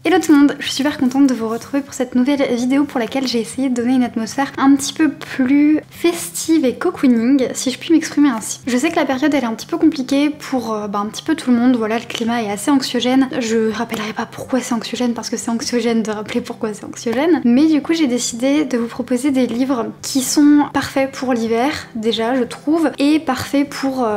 Hello tout le monde, je suis super contente de vous retrouver pour cette nouvelle vidéo pour laquelle j'ai essayé de donner une atmosphère un petit peu plus festive et cocooning, si je puis m'exprimer ainsi. Je sais que la période elle est un petit peu compliquée pour un petit peu tout le monde, voilà, le climat est assez anxiogène. Je rappellerai pas pourquoi c'est anxiogène parce que c'est anxiogène de rappeler pourquoi c'est anxiogène, mais du coup j'ai décidé de vous proposer des livres qui sont parfaits pour l'hiver déjà je trouve, et parfaits pour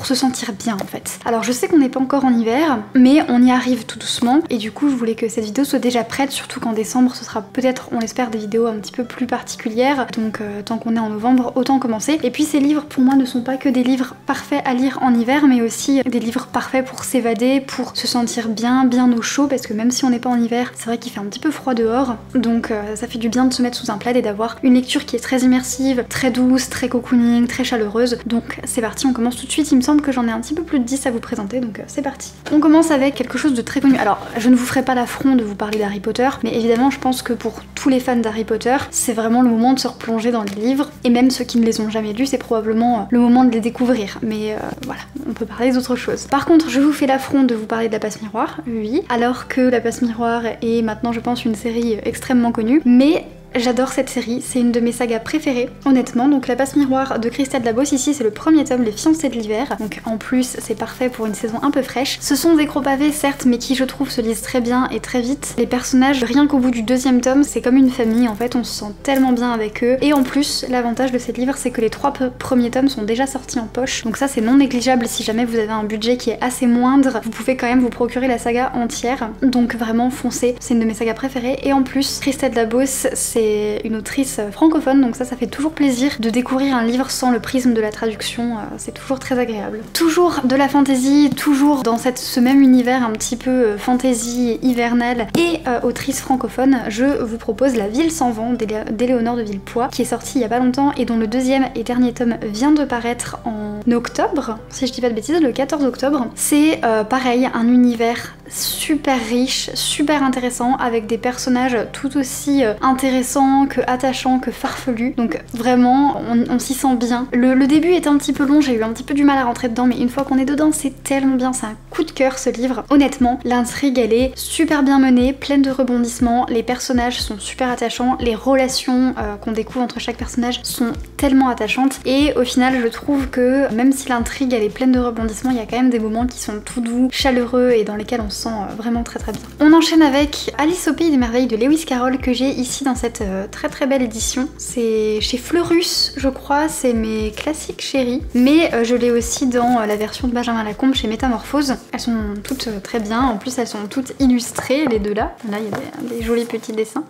se sentir bien en fait. Alors je sais qu'on n'est pas encore en hiver, mais on y arrive tout doucement et du coup je voulais que cette vidéo soit déjà prête, surtout qu'en décembre ce sera peut-être, on l'espère, des vidéos un petit peu plus particulières, donc tant qu'on est en novembre autant commencer. Et puis ces livres pour moi ne sont pas que des livres parfaits à lire en hiver, mais aussi des livres parfaits pour s'évader, pour se sentir bien au chaud, parce que même si on n'est pas en hiver, c'est vrai qu'il fait un petit peu froid dehors, donc ça fait du bien de se mettre sous un plaid et d'avoir une lecture qui est très immersive, très douce, très cocooning, très chaleureuse. Donc c'est parti, on commence tout de suite. Il me semble que j'en ai un petit peu plus de 10 à vous présenter, donc c'est parti. On commence avec quelque chose de très connu. Alors je ne vous ferai pas l'affront de vous parler d'Harry Potter, mais évidemment je pense que pour tous les fans d'Harry Potter, c'est vraiment le moment de se replonger dans les livres, et même ceux qui ne les ont jamais lus, c'est probablement le moment de les découvrir, mais voilà, on peut parler d'autre chose. Par contre, je vous fais l'affront de vous parler de La Passe Miroir, oui, alors que La Passe Miroir est maintenant je pense une série extrêmement connue, mais j'adore cette série, c'est une de mes sagas préférées, honnêtement. Donc La Passe Miroir de Christelle Labos, ici c'est le premier tome, Les Fiancés de l'hiver. Donc en plus c'est parfait pour une saison un peu fraîche. Ce sont des gros pavés certes, mais qui je trouve se lisent très bien et très vite. Les personnages, rien qu'au bout du deuxième tome, c'est comme une famille en fait, on se sent tellement bien avec eux. Et en plus, l'avantage de ces livres, c'est que les 3 premiers tomes sont déjà sortis en poche. Donc ça c'est non négligeable si jamais vous avez un budget qui est assez moindre. Vous pouvez quand même vous procurer la saga entière. Donc vraiment foncez, c'est une de mes sagas préférées. Et en plus, Christelle Labos, c'est une autrice francophone, donc ça fait toujours plaisir de découvrir un livre sans le prisme de la traduction, c'est toujours très agréable. Toujours de la fantasy, toujours dans ce même univers un petit peu fantasy hivernal et autrice francophone, je vous propose La Ville sans vent d'Éléonore de Villepoix, qui est sortie il y a pas longtemps et dont le deuxième et dernier tome vient de paraître en octobre, si je dis pas de bêtises, le 14 octobre. C'est pareil, un univers super riche, super intéressant, avec des personnages tout aussi intéressants que attachants, que farfelus. Donc vraiment, on s'y sent bien. Le début est un petit peu long, j'ai eu un petit peu du mal à rentrer dedans, mais une fois qu'on est dedans, c'est tellement bien, c'est un coup de cœur ce livre. Honnêtement, l'intrigue elle est super bien menée, pleine de rebondissements, les personnages sont super attachants, les relations qu'on découvre entre chaque personnage sont tellement attachantes, et au final je trouve que même si l'intrigue elle est pleine de rebondissements, il y a quand même des moments qui sont tout doux, chaleureux et dans lesquels on se sent vraiment très bien. On enchaîne avec Alice au Pays des Merveilles de Lewis Carroll, que j'ai ici dans cette très belle édition. C'est chez Fleurus je crois, c'est mes classiques chéris, mais je l'ai aussi dans la version de Benjamin Lacombe chez Métamorphose. Elles sont toutes très bien, en plus elles sont toutes illustrées les deux là, il y a des jolis petits dessins.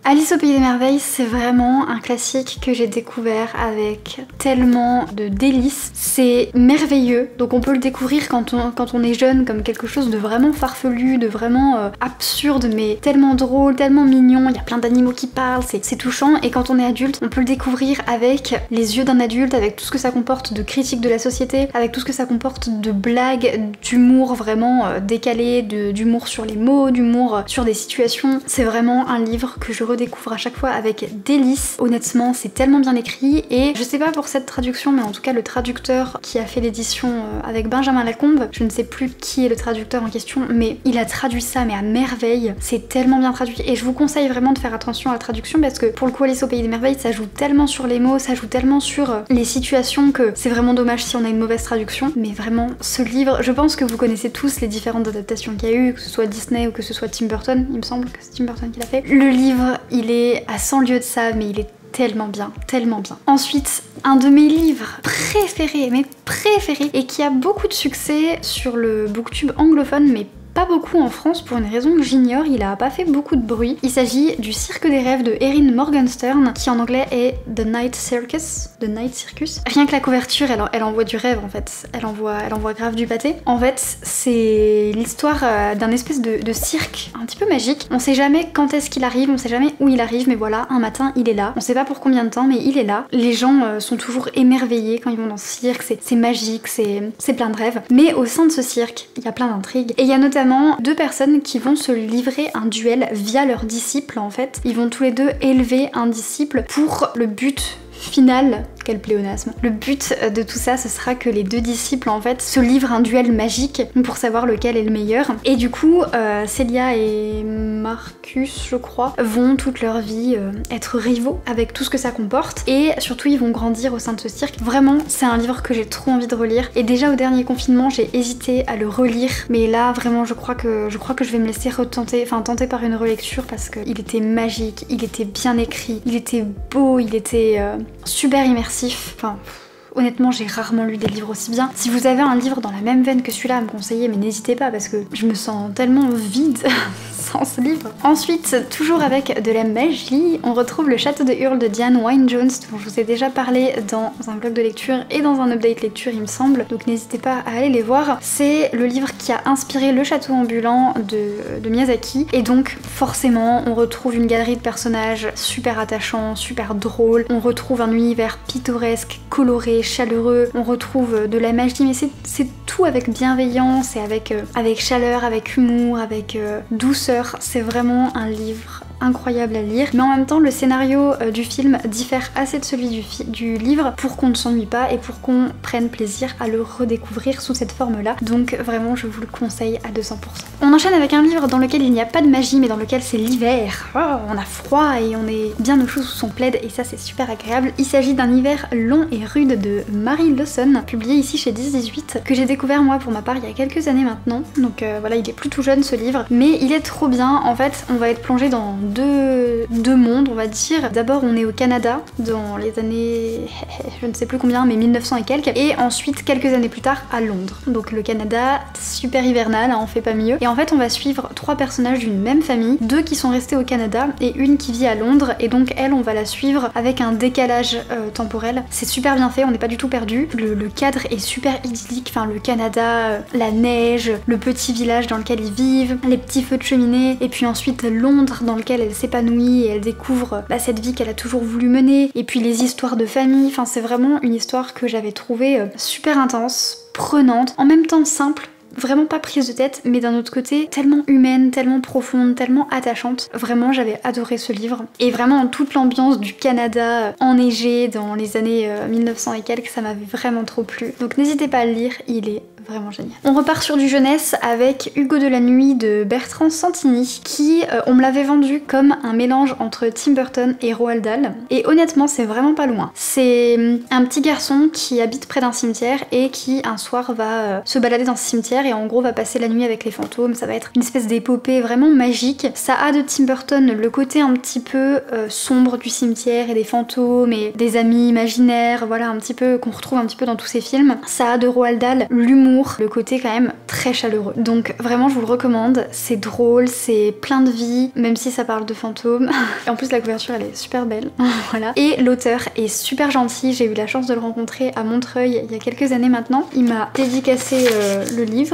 Alice au Pays des Merveilles, c'est vraiment un classique que j'ai découvert avec tellement de délices. C'est merveilleux, donc on peut le découvrir quand on est jeune comme quelque chose de vraiment farfelu, de vraiment absurde, mais tellement drôle, tellement mignon. Il y a plein d'animaux qui parlent, c'est touchant. Et quand on est adulte, on peut le découvrir avec les yeux d'un adulte, avec tout ce que ça comporte de critique de la société, avec tout ce que ça comporte de blagues, d'humour vraiment décalé, d'humour sur les mots, d'humour sur des situations. C'est vraiment un livre que je redécouvre à chaque fois avec délice. Honnêtement, c'est tellement bien écrit, et je sais pas pour cette traduction, mais en tout cas le traducteur qui a fait l'édition avec Benjamin Lacombe, je ne sais plus qui est le traducteur en question, mais il a traduit ça mais à merveille, c'est tellement bien traduit, et je vous conseille vraiment de faire attention à la traduction parce que pour le coup Alice au Pays des Merveilles, ça joue tellement sur les mots, ça joue tellement sur les situations que c'est vraiment dommage si on a une mauvaise traduction. Mais vraiment, ce livre, je pense que vous connaissez tous les différentes adaptations qu'il y a eu, que ce soit Disney ou que ce soit Tim Burton, il me semble que c'est Tim Burton qui l'a fait. Le livre, il est à 100 lieues de ça, mais il est tellement bien, tellement bien. Ensuite, un de mes livres préférés, et qui a beaucoup de succès sur le booktube anglophone, mais pas beaucoup en France pour une raison que j'ignore, il a pas fait beaucoup de bruit. Il s'agit du Cirque des rêves de Erin Morgenstern, qui en anglais est The Night Circus. Rien que la couverture, elle envoie du rêve en fait, elle envoie grave du pâté. En fait, c'est l'histoire d'un espèce de cirque un petit peu magique. On sait jamais quand est-ce qu'il arrive, on sait jamais où il arrive, mais voilà, un matin il est là. On sait pas pour combien de temps, mais il est là. Les gens sont toujours émerveillés quand ils vont dans ce cirque, c'est magique, c'est plein de rêves. Mais au sein de ce cirque, il y a plein d'intrigues, et il y a notamment 2 personnes qui vont se livrer un duel via leur disciple en fait. Ils vont tous les deux élever un disciple pour le but final quel pléonasme. Le but de tout ça, ce sera que les deux disciples en fait se livrent un duel magique pour savoir lequel est le meilleur. Et du coup, Célia et Marcus, je crois, vont toute leur vie être rivaux avec tout ce que ça comporte. Et surtout, ils vont grandir au sein de ce cirque. Vraiment, c'est un livre que j'ai trop envie de relire. Et déjà au dernier confinement, j'ai hésité à le relire. Mais là, vraiment, je crois que je vais me laisser tenter par une relecture parce qu'il était magique, il était bien écrit, il était beau, il était super immersif. Enfin, honnêtement, j'ai rarement lu des livres aussi bien. Si vous avez un livre dans la même veine que celui-là à me conseiller, mais n'hésitez pas parce que je me sens tellement vide sans ce livre. Ensuite, toujours avec de la magie, on retrouve Le Château de Hurle de Diane Wynne-Jones, dont je vous ai déjà parlé dans un blog de lecture et dans un update lecture, il me semble. Donc n'hésitez pas à aller les voir. C'est le livre qui a inspiré Le Château ambulant de Miyazaki. Et donc, forcément, on retrouve une galerie de personnages super attachants, super drôles. On retrouve un univers pittoresque, coloré, chaleureux. On retrouve de la magie, mais c'est tout avec bienveillance et avec chaleur, avec humour, avec douceur. C'est vraiment un livre incroyable à lire, mais en même temps le scénario du film diffère assez de celui du livre pour qu'on ne s'ennuie pas et pour qu'on prenne plaisir à le redécouvrir sous cette forme-là. Donc vraiment je vous le conseille à 200%. On enchaîne avec un livre dans lequel il n'y a pas de magie mais dans lequel c'est l'hiver. Oh, on a froid et on est bien au chaud sous son plaid et ça c'est super agréable. Il s'agit d'un hiver long et rude de Mary Lawson, publié ici chez 10-18, que j'ai découvert moi pour ma part il y a quelques années maintenant. Donc voilà, il est plus tout jeune ce livre, mais il est trop bien. En fait, on va être plongé dans deux mondes, on va dire. D'abord, on est au Canada, dans les années, je ne sais plus combien, mais 1900 et quelques. Et ensuite, quelques années plus tard, à Londres. Donc le Canada, super hivernal, hein, on fait pas mieux. Et en fait, on va suivre 3 personnages d'une même famille, 2 qui sont restés au Canada et une qui vit à Londres. Et donc elle, on va la suivre avec un décalage temporel. C'est super bien fait, on n'est pas du tout perdu. Le cadre est super idyllique, enfin le Canada, la neige, le petit village dans lequel ils vivent, les petits feux de cheminée, et puis ensuite Londres dans lequel elle s'épanouit et elle découvre cette vie qu'elle a toujours voulu mener, et puis les histoires de famille. Enfin, c'est vraiment une histoire que j'avais trouvée super intense, prenante, en même temps simple, vraiment pas prise de tête, mais d'un autre côté tellement humaine, tellement profonde, tellement attachante. Vraiment j'avais adoré ce livre, et vraiment toute l'ambiance du Canada enneigé dans les années 1900 et quelques, ça m'avait vraiment trop plu. Donc n'hésitez pas à le lire, il est vraiment génial. On repart sur du jeunesse avec Hugo de la nuit de Bertrand Santini, qui on me l'avait vendu comme un mélange entre Tim Burton et Roald Dahl, et honnêtement c'est vraiment pas loin. C'est un petit garçon qui habite près d'un cimetière et qui un soir va se balader dans ce cimetière et en gros va passer la nuit avec les fantômes. Ça va être une espèce d'épopée vraiment magique. Ça a de Tim Burton le côté un petit peu sombre du cimetière et des fantômes et des amis imaginaires, voilà, un petit peu qu'on retrouve un petit peu dans tous ces films. Ça a de Roald Dahl l'humour, le côté quand même très chaleureux. Donc vraiment je vous le recommande, c'est drôle, c'est plein de vie, même si ça parle de fantômes. Et en plus la couverture elle est super belle, voilà. Et l'auteur est super gentil, j'ai eu la chance de le rencontrer à Montreuil il y a quelques années maintenant. Il m'a dédicacé le livre.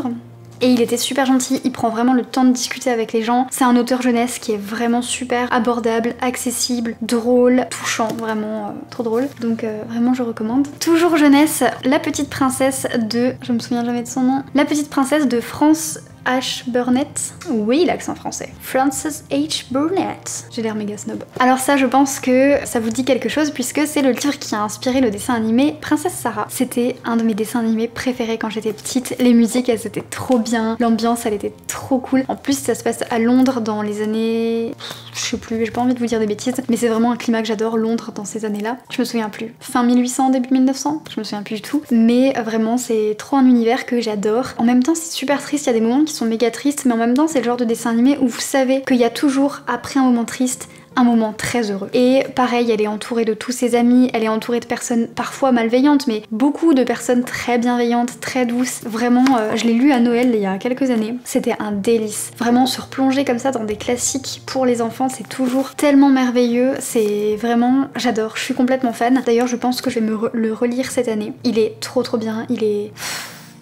Et il était super gentil, il prend vraiment le temps de discuter avec les gens. C'est un auteur jeunesse qui est vraiment super abordable, accessible, drôle, touchant, vraiment trop drôle. Donc vraiment je recommande. Toujours jeunesse, La Petite Princesse de... je me souviens jamais de son nom. La Petite Princesse de France H. Burnett. Oui, l'accent français. Frances H. Burnett. J'ai l'air méga snob. Alors ça, je pense que ça vous dit quelque chose puisque c'est le livre qui a inspiré le dessin animé Princesse Sarah. C'était un de mes dessins animés préférés quand j'étais petite. Les musiques, elles étaient trop bien. L'ambiance, elle était trop cool. En plus, ça se passe à Londres dans les années... je sais plus, j'ai pas envie de vous dire des bêtises, mais c'est vraiment un climat que j'adore, Londres dans ces années-là. Je me souviens plus. Fin 1800, début 1900, je me souviens plus du tout. Mais vraiment, c'est trop un univers que j'adore. En même temps, c'est super triste, il y a des moments qui sont méga tristes, mais en même temps, c'est le genre de dessin animé où vous savez qu'il y a toujours, après un moment triste, un moment très heureux. Et pareil, elle est entourée de tous ses amis, elle est entourée de personnes parfois malveillantes, mais beaucoup de personnes très bienveillantes, très douces. Vraiment, je l'ai lu à Noël il y a quelques années. C'était un délice. Vraiment, se replonger comme ça dans des classiques pour les enfants, c'est toujours tellement merveilleux. C'est vraiment... j'adore, je suis complètement fan. D'ailleurs, je pense que je vais me le relire cette année. Il est trop bien, il est...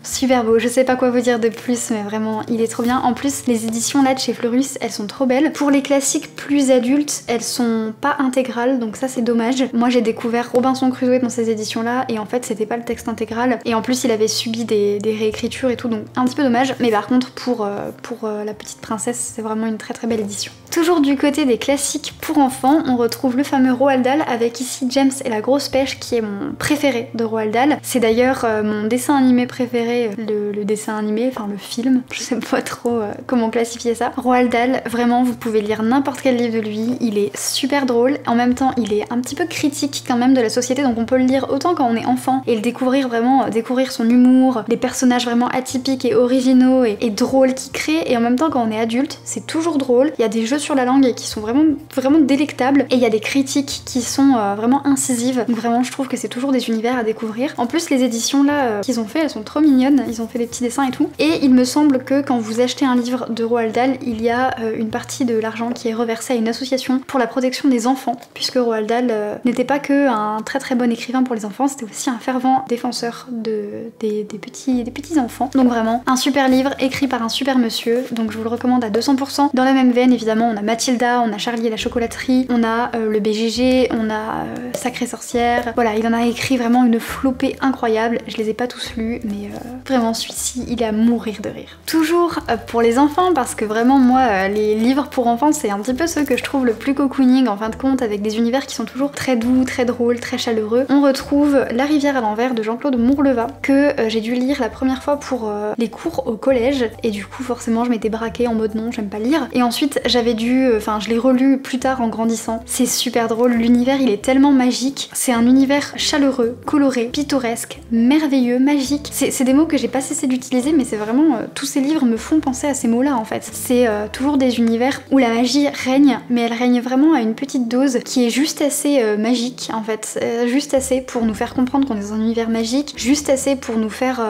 super beau, je sais pas quoi vous dire de plus, mais vraiment il est trop bien. En plus les éditions là de chez Fleurus, elles sont trop belles. Pour les classiques plus adultes, elles sont pas intégrales, donc ça c'est dommage. Moi j'ai découvert Robinson Crusoe dans ces éditions là, et en fait c'était pas le texte intégral, et en plus il avait subi des réécritures et tout, donc un petit peu dommage. Mais par contre pour La Petite Princesse, c'est vraiment une très très belle édition. Toujours du côté des classiques pour enfants, on retrouve le fameux Roald Dahl, avec ici James et la grosse pêche, qui est mon préféré de Roald Dahl. C'est d'ailleurs mon dessin animé préféré, le dessin animé, enfin le film, je sais pas trop comment classifier ça. Roald Dahl, vraiment vous pouvez lire n'importe quel livre de lui, il est super drôle, en même temps il est un petit peu critique quand même de la société, donc on peut le lire autant quand on est enfant et le découvrir vraiment, découvrir son humour, les personnages vraiment atypiques et originaux et drôles qu'il crée, et en même temps quand on est adulte, c'est toujours drôle, il y a des jeux sur la langue qui sont vraiment délectables, et il y a des critiques qui sont vraiment incisives, donc vraiment je trouve que c'est toujours des univers à découvrir. En plus les éditions là qu'ils ont fait, elles sont trop mignonnes, ils ont fait des petits dessins et tout, et il me semble que quand vous achetez un livre de Roald Dahl, il y a une partie de l'argent qui est reversée à une association pour la protection des enfants, puisque Roald Dahl n'était pas que un très très bon écrivain pour les enfants, c'était aussi un fervent défenseur des petits enfants. Donc vraiment un super livre écrit par un super monsieur, donc je vous le recommande à 200%. Dans la même veine évidemment, on a Mathilda, on a Charlie et la chocolaterie, on a le BGG, on a Sacrée sorcière. Voilà, il en a écrit vraiment une flopée incroyable. Je les ai pas tous lus, mais vraiment celui-ci il est à mourir de rire. Toujours pour les enfants, parce que vraiment moi les livres pour enfants c'est un petit peu ceux que je trouve le plus cocooning en fin de compte, avec des univers qui sont toujours très doux, très drôles, très chaleureux. On retrouve La rivière à l'envers de Jean-Claude Mourleva, que j'ai dû lire la première fois pour les cours au collège, et du coup forcément je m'étais braquée en mode non, j'aime pas lire, et ensuite je l'ai relu plus tard en grandissant. C'est super drôle, l'univers il est tellement magique, c'est un univers chaleureux, coloré, pittoresque, merveilleux, magique. C'est des mots que j'ai pas cessé d'utiliser, mais c'est vraiment tous ces livres me font penser à ces mots là en fait. C'est toujours des univers où la magie règne, mais elle règne vraiment à une petite dose qui est juste assez magique en fait, juste assez pour nous faire comprendre qu'on est dans un univers magique, juste assez pour nous faire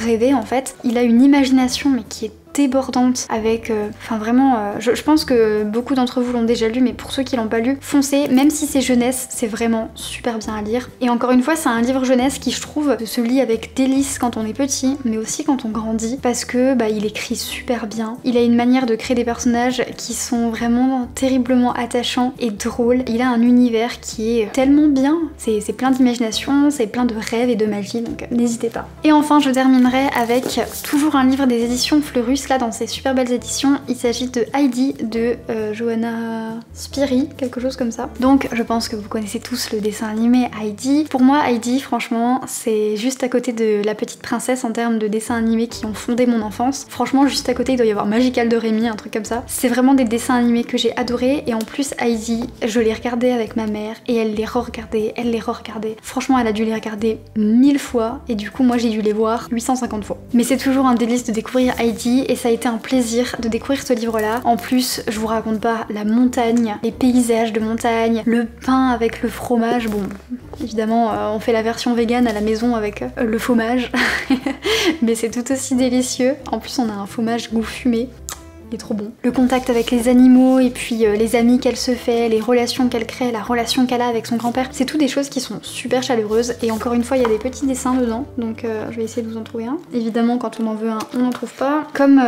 rêver en fait. Il a une imagination mais qui est débordante, avec je pense que beaucoup d'entre vous l'ont déjà lu, mais pour ceux qui l'ont pas lu, foncez, même si c'est jeunesse, c'est vraiment super bien à lire. Et encore une fois, c'est un livre jeunesse qui je trouve se lit avec délice quand on est petit, mais aussi quand on grandit, parce que il écrit super bien, il a une manière de créer des personnages qui sont vraiment terriblement attachants et drôles, il a un univers qui est tellement bien, c'est plein d'imagination, c'est plein de rêves et de magie, donc n'hésitez pas. Et enfin je terminerai avec toujours un livre des éditions Fleurus, là dans ces super belles éditions, il s'agit de Heidi de Johanna Spyri, quelque chose comme ça. Donc je pense que vous connaissez tous le dessin animé Heidi. Pour moi Heidi franchement c'est juste à côté de La Petite Princesse en termes de dessins animés qui ont fondé mon enfance. Franchement juste à côté il doit y avoir Magical de Rémi, un truc comme ça. C'est vraiment des dessins animés que j'ai adorés, et en plus Heidi je les regardais avec ma mère et elle les re-regardait, Franchement elle a dû les regarder 1000 fois, et du coup moi j'ai dû les voir 850 fois. Mais c'est toujours un délice de découvrir Heidi, et ça a été un plaisir de découvrir ce livre là. En plus je vous raconte pas la montagne, les paysages de montagne, le pain avec le fromage, bon évidemment on fait la version vegan à la maison avec le fromage mais c'est tout aussi délicieux. En plus on a un fromage goût fumé, il est trop bon. Le contact avec les animaux, et puis les amis qu'elle se fait, les relations qu'elle crée, la relation qu'elle a avec son grand-père, c'est tout des choses qui sont super chaleureuses, et encore une fois il y a des petits dessins dedans, donc je vais essayer de vous en trouver un. Évidemment quand on en veut un, on n'en trouve pas. Comme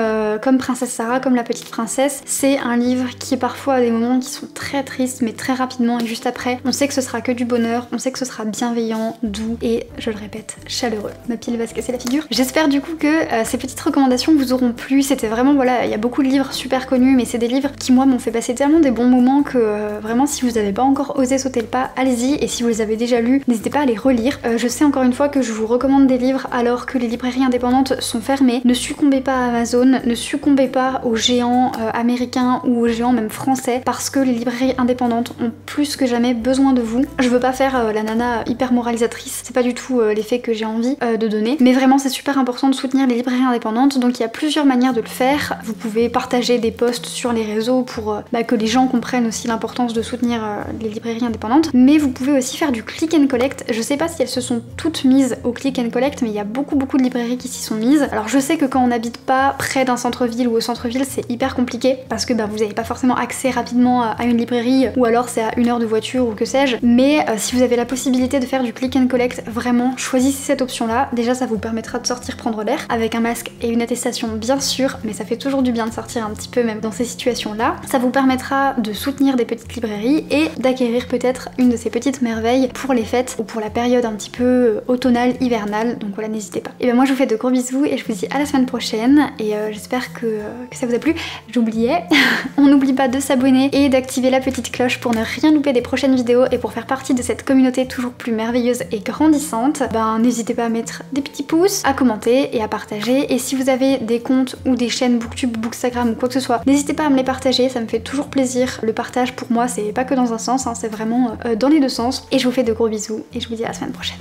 Princesse Sarah, comme La Petite Princesse, c'est un livre qui parfois a des moments qui sont très tristes, mais très rapidement, et juste après on sait que ce sera que du bonheur, on sait que ce sera bienveillant, doux, et je le répète, chaleureux. Ma pile va se casser la figure. J'espère du coup que ces petites recommandations vous auront plu. C'était vraiment, voilà, il y a beaucoup de livres super connus, mais c'est des livres qui moi m'ont fait passer tellement des bons moments que vraiment si vous n'avez pas encore osé sauter le pas, allez-y, et si vous les avez déjà lus, n'hésitez pas à les relire. Je sais encore une fois que je vous recommande des livres alors que les librairies indépendantes sont fermées. Ne succombez pas à Amazon, ne succombez pas aux géants américains ou aux géants même français, parce que les librairies indépendantes ont plus que jamais besoin de vous. Je veux pas faire la nana hyper moralisatrice, c'est pas du tout l'effet que j'ai envie de donner, mais vraiment c'est super important de soutenir les librairies indépendantes, donc il y a plusieurs manières de le faire. Vous pouvez partager des posts sur les réseaux pour que les gens comprennent aussi l'importance de soutenir les librairies indépendantes. Mais vous pouvez aussi faire du click and collect. Je sais pas si elles se sont toutes mises au click and collect, mais il y a beaucoup de librairies qui s'y sont mises. Alors je sais que quand on n'habite pas près d'un centre-ville ou au centre-ville, c'est hyper compliqué parce que vous n'avez pas forcément accès rapidement à une librairie, ou alors c'est à 1 heure de voiture ou que sais-je. Mais si vous avez la possibilité de faire du click and collect, vraiment choisissez cette option là. Déjà ça vous permettra de sortir prendre l'air avec un masque et une attestation bien sûr, mais ça fait toujours du bien de sortir un petit peu même dans ces situations là. Ça vous permettra de soutenir des petites librairies et d'acquérir peut-être une de ces petites merveilles pour les fêtes ou pour la période un petit peu automnale, hivernale. Donc voilà, n'hésitez pas. Et moi je vous fais de gros bisous et je vous dis à la semaine prochaine, et j'espère que ça vous a plu. J'oubliais, on n'oublie pas de s'abonner et d'activer la petite cloche pour ne rien louper des prochaines vidéos et pour faire partie de cette communauté toujours plus merveilleuse et grandissante. N'hésitez pas à mettre des petits pouces, à commenter et à partager. Et si vous avez des comptes ou des chaînes Booktube, Bookstagram ou quoi que ce soit, n'hésitez pas à me les partager, ça me fait toujours plaisir. Le partage pour moi c'est pas que dans un sens, hein, c'est vraiment dans les deux sens. Et je vous fais de gros bisous et je vous dis à la semaine prochaine.